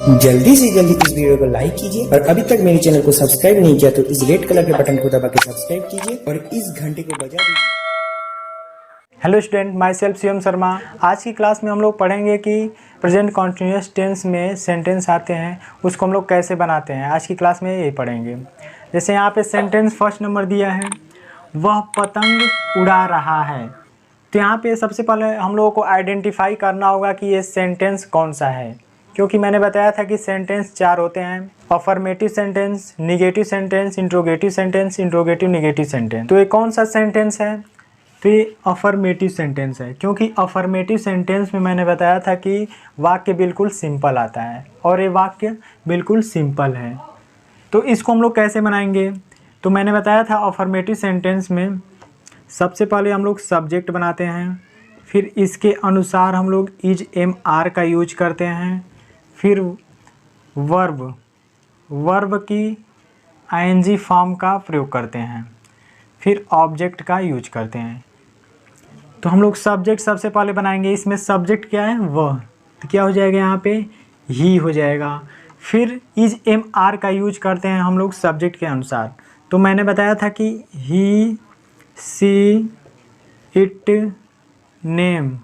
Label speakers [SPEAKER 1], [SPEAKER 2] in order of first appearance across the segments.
[SPEAKER 1] जल्दी से जल्दी इस वीडियो को लाइक कीजिए और अभी तक मेरे चैनल को सब्सक्राइब नहीं किया तो इस रेड कलर के बटन को दबा के सब्सक्राइब कीजिए और इस घंटे को बजा दीजिए।
[SPEAKER 2] Hello student, my self Shivam Sharma. आज की क्लास में हम लोग पढ़ेंगे कि प्रेजेंट कॉन्टिन्यूअस टेंस में सेंटेंस आते हैं उसको हम लोग कैसे बनाते हैं। आज की क्लास में यही पढ़ेंगे। जैसे यहाँ पे सेंटेंस फर्स्ट नंबर दिया है, वह पतंग उड़ा रहा है। तो यहाँ पे सबसे पहले हम लोगों को आइडेंटिफाई करना होगा कि ये सेंटेंस कौन सा है, क्योंकि मैंने बताया था कि सेंटेंस 4 होते हैं: affirmative sentence, negative sentence, interrogative sentence, interrogative negative sentence. तो ये कौन सा सेंटेंस है? तो ये अफर्मेटिव सेंटेंस है, क्योंकि अफर्मेटिव सेंटेंस में मैंने बताया था कि वाक्य बिल्कुल सिंपल आता है और ये वाक्य बिल्कुल सिंपल है। तो इसको हम लोग कैसे बनाएंगे? तो मैंने बताया था अफर्मेटिव सेंटेंस में सबसे पहले हम लोग सब्जेक्ट बनाते हैं, फिर इसके अनुसार हम लोग इज एम आर का यूज करते हैं, फिर वर्ब की आईएनजी फॉर्म का प्रयोग करते हैं, फिर ऑब्जेक्ट का यूज करते हैं। तो हम लोग सब्जेक्ट सबसे पहले बनाएंगे। इसमें सब्जेक्ट क्या है? वह। तो क्या हो जाएगा यहाँ पे? ही हो जाएगा। फिर इज एम आर का यूज करते हैं हम लोग सब्जेक्ट के अनुसार। तो मैंने बताया था कि ही, सी, इट, नेम,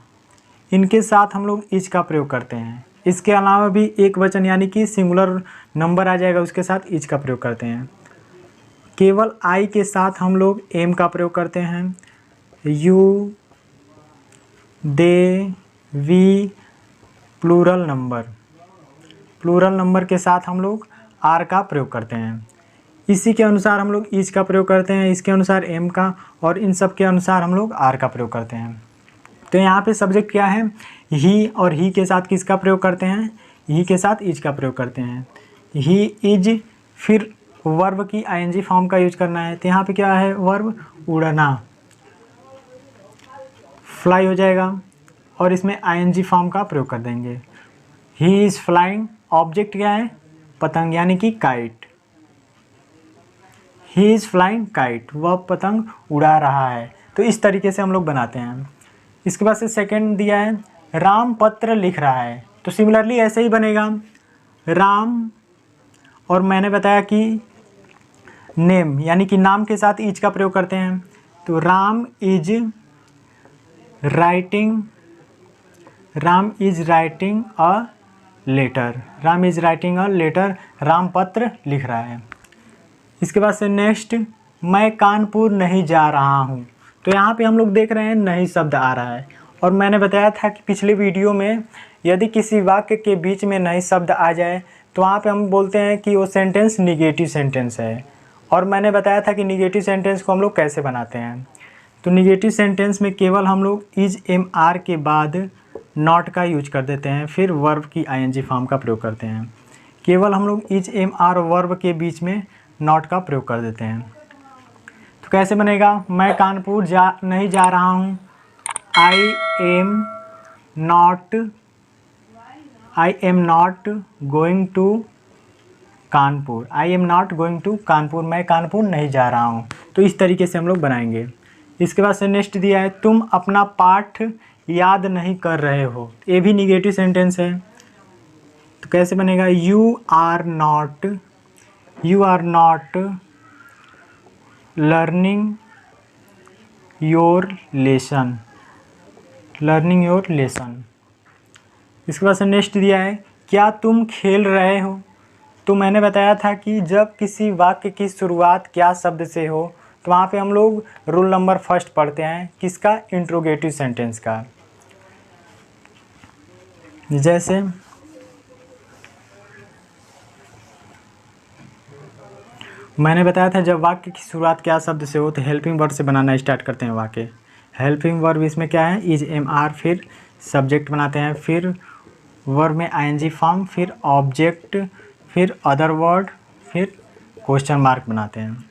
[SPEAKER 2] इनके साथ हम लोग इज का प्रयोग करते हैं। इसके अलावा भी एक वचन यानी कि सिंगुलर नंबर आ जाएगा, उसके साथ इज का प्रयोग करते हैं। केवल आई के साथ हम लोग एम का प्रयोग करते हैं। You, they, we, plural number के साथ हम लोग आर का प्रयोग करते हैं। इसी के अनुसार हम लोग इज का प्रयोग करते हैं, इसके अनुसार एम का, और इन सब के अनुसार हम लोग आर का प्रयोग करते हैं। तो यहाँ पे सब्जेक्ट क्या है? ही, और ही के साथ किसका प्रयोग करते हैं? ही के साथ इज का प्रयोग करते हैं। ही, इज, फिर वर्ब की आईएनजी फॉर्म का यूज करना है। तो यहाँ पे क्या है? वर्ब उड़ना, फ्लाई हो जाएगा, और इसमें आईएनजी फॉर्म का प्रयोग कर देंगे। ही इज़ फ्लाइंग, ऑब्जेक्ट क्या है? पतंग यानी कि kite. He is flying kite, वह पतंग उड़ा रहा है। तो इस तरीके से हम लोग बनाते हैं। इसके बाद से सेकंड दिया है, राम पत्र लिख रहा है। तो सिमिलरली ऐसे ही बनेगा, राम, और मैंने बताया कि नेम यानी कि नाम के साथ इज का प्रयोग करते हैं। तो Ram is writing a letter, Ram पत्र लिख रहा है। इसके बाद से नेक्स्ट, मैं कानपुर नहीं जा रहा हूँ। तो यहाँ पे हम लोग देख रहे हैं नहीं शब्द आ रहा है, और मैंने बताया था कि पिछले वीडियो में यदि किसी वाक्य के बीच में नहीं शब्द आ जाए तो वहाँ पे हम बोलते हैं कि वो सेंटेंस निगेटिव सेंटेंस है। और मैंने बताया था कि निगेटिव सेंटेंस को हम लोग कैसे बनाते हैं। तो निगेटिव सेंटेंस में केवल हम लोग इज एम आर के बाद नॉट का यूज कर देते हैं, फिर वर्ब की आईएनजी फॉर्म का प्रयोग करते हैं। केवल हम लोग इज एम आर वर्ब के बीच में नॉट का प्रयोग कर देते हैं। तो कैसे बनेगा? मैं कानपुर नहीं जा रहा हूँ। I am not going to Kanpur. मैं कानपुर नहीं जा रहा हूँ। तो इस तरीके से हम लोग बनाएंगे। इसके बाद से नेक्स्ट दिया है, तुम अपना पाठ याद नहीं कर रहे हो। ये भी निगेटिव सेंटेंस है। तो कैसे बनेगा? You are not learning your lesson. इसके बाद से नेक्स्ट दिया है, क्या तुम खेल रहे हो। तो मैंने बताया था कि जब किसी वाक्य की शुरुआत क्या शब्द से हो तो वहाँ पे हम लोग रूल नंबर फर्स्ट पढ़ते हैं, किसका? इंट्रोगेटिव सेंटेंस का। जैसे मैंने बताया था जब वाक्य की शुरुआत क्या शब्द से हो तो हेल्पिंग वर्ब से बनाना स्टार्ट करते हैं वाक्य। हेल्पिंग वर्ब इसमें क्या है? इज एम आर, फिर सब्जेक्ट बनाते हैं, फिर वर्ब में आईएनजी फॉर्म, फिर ऑब्जेक्ट, फिर अदर वर्ड, फिर क्वेश्चन मार्क बनाते हैं।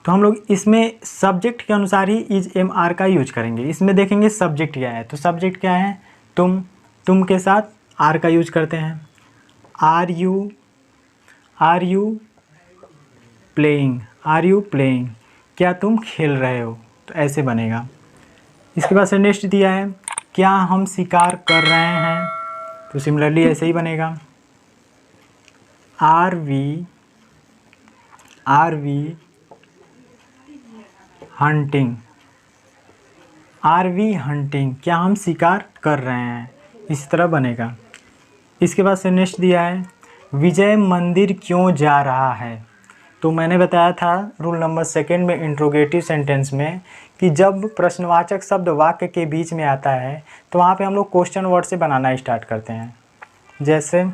[SPEAKER 2] तो हम लोग इसमें सब्जेक्ट के अनुसार ही इज एम आर का यूज करेंगे। इसमें देखेंगे सब्जेक्ट क्या है। तो सब्जेक्ट क्या है? तुम के साथ आर का यूज करते हैं। आर यू प्लेइंग, क्या तुम खेल रहे हो। तो ऐसे बनेगा। इसके बाद से नेक्स्ट दिया है, क्या हम शिकार कर रहे हैं। तो सिमिलरली ऐसे ही बनेगा। आर वी हंटिंग, क्या हम शिकार कर रहे हैं, इस तरह बनेगा। इसके बाद से नेक्स्ट दिया है विजय मंदिर क्यों जा रहा है। तो मैंने बताया था रूल नंबर 2 में इंट्रोगेटिव सेंटेंस में कि जब प्रश्नवाचक शब्द वाक्य के बीच में आता है तो वहाँ पे हम लोग क्वेश्चन वर्ड से बनाना स्टार्ट करते हैं। जैसे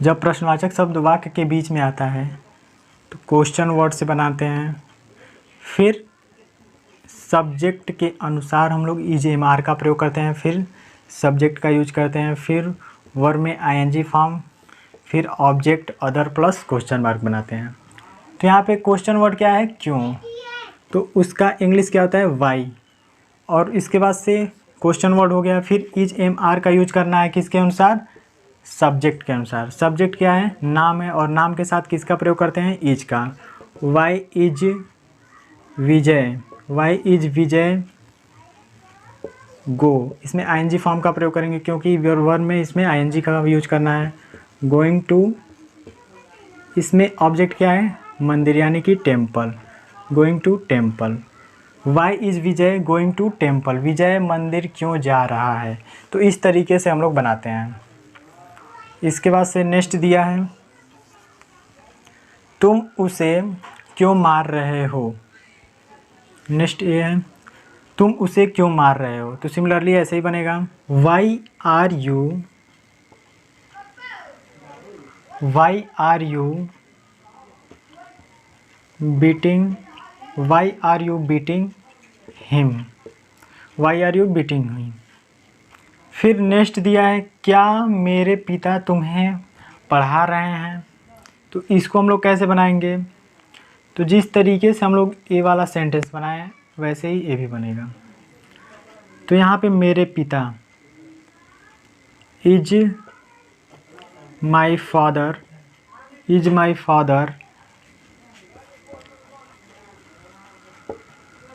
[SPEAKER 2] जब प्रश्नवाचक शब्द वाक्य के बीच में आता है तो क्वेश्चन वर्ड से बनाते हैं, फिर सब्जेक्ट के अनुसार हम लोग इज एम आर का प्रयोग करते हैं, फिर सब्जेक्ट का यूज करते हैं, फिर वर्ब में आईएनजी फॉर्म, फिर object other plus question mark बनाते हैं। तो यहाँ पे क्वेश्चन वर्ड क्या है, क्यों, तो उसका इंग्लिश क्या होता है, वाई। और इसके बाद से क्वेश्चन वर्ड हो गया, फिर इज एम आर का यूज करना है किसके अनुसार, सब्जेक्ट के अनुसार। सब्जेक्ट क्या है, नाम है, और नाम के साथ किसका प्रयोग करते हैं, इज का। वाई इज विजय गो, इसमें आईएनजी फॉर्म का प्रयोग करेंगे क्योंकि वर्ब में इसमें आईएनजी का यूज करना है। गोइंग टू, इसमें ऑब्जेक्ट क्या है, मंदिर यानी कि temple, going to temple. Why is Vijay going to temple, Vijay मंदिर क्यों जा रहा है। तो इस तरीके से हम लोग बनाते हैं। इसके बाद से नेक्स्ट दिया है तुम उसे क्यों मार रहे हो। नेक्स्ट ये है तुम उसे क्यों मार रहे हो। तो सिमिलरली ऐसे ही बनेगा, why are you beating him, फिर नेक्स्ट दिया है क्या मेरे पिता तुम्हें पढ़ा रहे हैं। तो इसको हम लोग कैसे बनाएंगे, तो जिस तरीके से हम लोग ए वाला सेंटेंस बनाए वैसे ही ए भी बनेगा। तो यहाँ पे मेरे पिता, is my father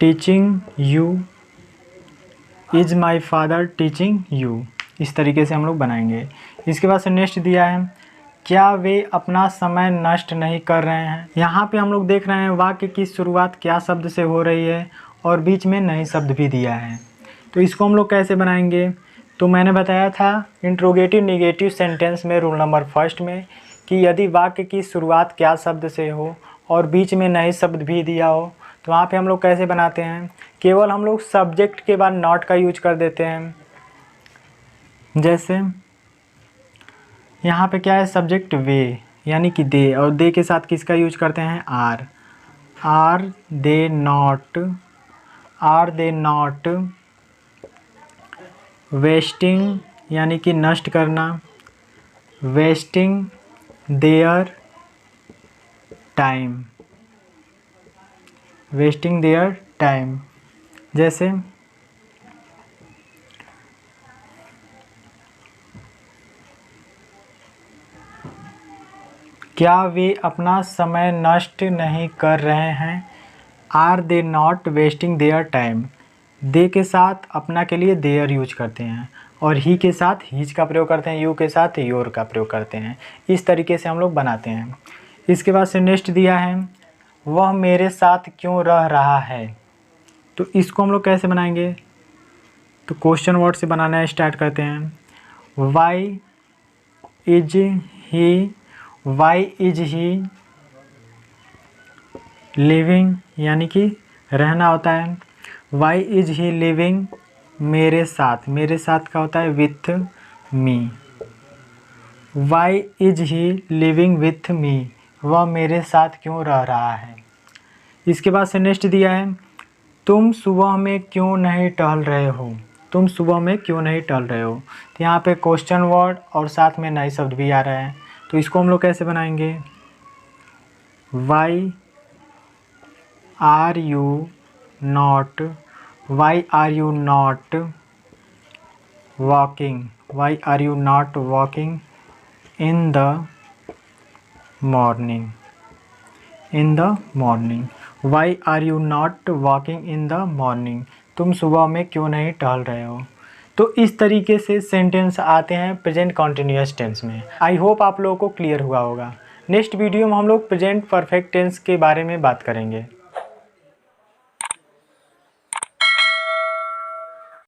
[SPEAKER 2] teaching you, इस तरीके से हम लोग बनाएंगे। इसके बाद से नेक्स्ट दिया है क्या वे अपना समय नष्ट नहीं कर रहे हैं। यहाँ पे हम लोग देख रहे हैं वाक्य की शुरुआत क्या शब्द से हो रही है और बीच में नए शब्द भी दिया है। तो इसको हम लोग कैसे बनाएंगे, तो मैंने बताया था इंट्रोगेटिव नेगेटिव सेंटेंस में रूल नंबर 1 में कि यदि वाक्य की शुरुआत क्या शब्द से हो और बीच में नए शब्द भी दिया हो तो वहाँ पे हम लोग कैसे बनाते हैं, केवल हम लोग सब्जेक्ट के बाद नॉट का यूज कर देते हैं। जैसे यहाँ पे क्या है, सब्जेक्ट वे यानी कि दे, और दे के साथ किसका यूज करते हैं, आर दे नॉट वेस्टिंग यानी कि नष्ट करना, वेस्टिंग देयर टाइम। जैसे क्या वे अपना समय नष्ट नहीं कर रहे हैं, are they not wasting their time. दे के साथ अपना के लिए देयर यूज करते हैं और ही के साथ हीज का प्रयोग करते हैं, यू के साथ योर का प्रयोग करते हैं। इस तरीके से हम लोग बनाते हैं। इसके बाद से नेक्स्ट दिया है वह मेरे साथ क्यों रह रहा है। तो इसको हम लोग कैसे बनाएंगे, तो क्वेश्चन वर्ड से बनाना स्टार्ट करते हैं। वाई इज ही लिविंग यानी कि रहना होता है। वाई इज ही लिविंग मेरे साथ का होता है with me. Why is he living with me, वह मेरे साथ क्यों रह रहा है। इसके बाद से नेक्स्ट दिया है तुम सुबह में क्यों नहीं टहल रहे हो। तो यहाँ पे क्वेश्चन वर्ड और साथ में नए शब्द भी आ रहे हैं। तो इसको हम लोग कैसे बनाएंगे, why are you not walking in the morning. Why are you not walking in the morning, तुम सुबह में क्यों नहीं टहल रहे हो। तो इस तरीके से सेंटेंस आते हैं प्रेजेंट कॉन्टिन्यूअस टेंस में। आई होप आप लोगों को क्लियर हुआ होगा। नेक्स्ट वीडियो में हम लोग प्रेजेंट परफेक्ट टेंस के बारे में बात करेंगे।